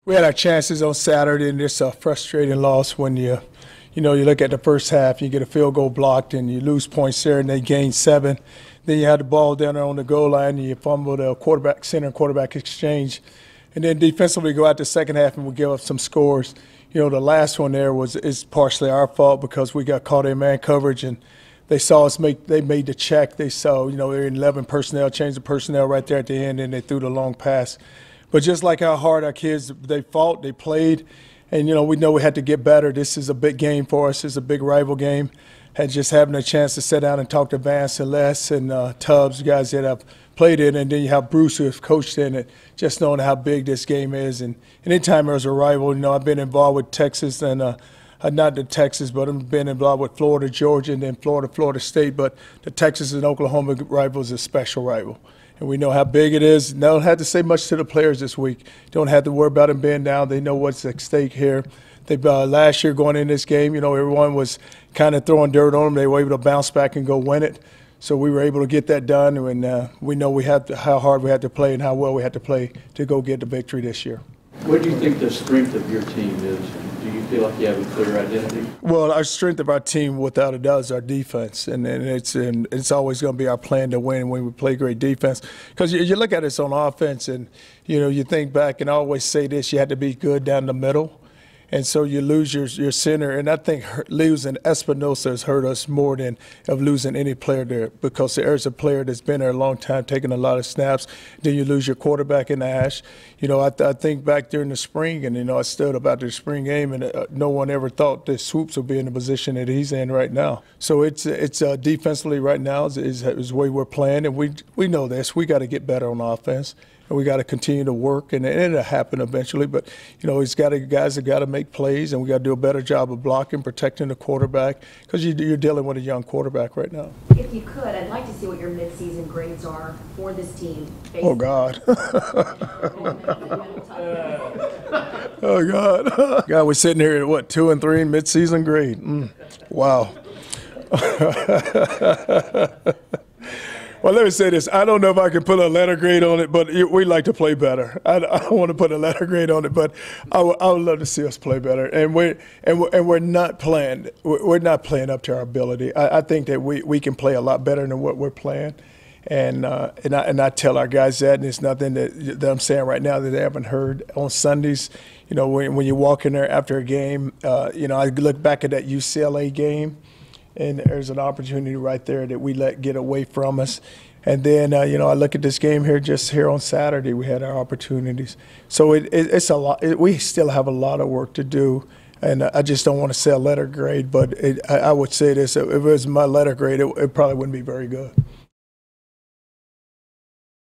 We had our chances on Saturday, and it's a frustrating loss when you look at the first half, you get a field goal blocked, and you lose points there, and they gain 7. Then you had the ball down there on the goal line, and you fumble the center and quarterback exchange. And then defensively go out the second half, and we give up some scores. The last one there is partially our fault because we got caught in man coverage, and they saw us they made the check. They saw, they're in 11 personnel, changed the personnel right there at the end, and they threw the long pass. But just like how hard our kids, they fought, they played, and, we know we had to get better. This is a big game for us. It's a big rival game. And just having a chance to sit down and talk to Vance and Les and Tubbs, guys that have played in, and then you have Bruce who has coached in it, just knowing how big this game is. And anytime there's a rival, I've been involved with Texas and not the Texas, but I've been involved with Florida, Georgia, and then Florida State. But the Texas and Oklahoma rival is a special rival. And we know how big it is. Don't have to say much to the players this week. Don't have to worry about them being down. They know what's at stake here. They last year going in this game, everyone was kind of throwing dirt on them. They were able to bounce back and go win it. So we were able to get that done, and we know how hard we had to play and how well we had to play to go get the victory this year. What do you think the strength of your team is? Do you feel like you have a clear identity? Well, our strength of our team, without a doubt, is our defense, and it's always going to be our plan to win when we play great defense. Because you look at us on offense, and you think back, and I always say this: you had to be good down the middle. And so you lose your center, and I think losing Espinosa has hurt us more than of losing any player there, because there's a player that's been there a long time, taking a lot of snaps. Then you lose your quarterback in Ash. I think back during the spring, and I stood about the spring game, and no one ever thought that Swoops would be in the position that he's in right now. So it's defensively right now is the way we're playing, and we know this. We got to get better on offense. And we got to continue to work, and it'll happen eventually. But guys that got to make plays, and we got to do a better job of blocking, protecting the quarterback, because you're dealing with a young quarterback right now. If you could, I'd like to see what your midseason grades are for this team. Oh God! Oh God! God, we're sitting here at what, 2 and 3 midseason grade? Wow. Well, let me say this. I don't know if I can put a letter grade on it, but we like to play better. I don't want to put a letter grade on it, but I would love to see us play better. And we're not playing. We're not playing up to our ability. I think that we can play a lot better than what we're playing. And I tell our guys that, and it's nothing that I'm saying right now that they haven't heard. On Sundays, when you walk in there after a game, I look back at that UCLA game. And there's an opportunity right there that we let get away from us. And then, I look at this game here, just here on Saturday, we had our opportunities. So it's a lot. We still have a lot of work to do. And I just don't want to say a letter grade, but I would say this: if it was my letter grade, it probably wouldn't be very good.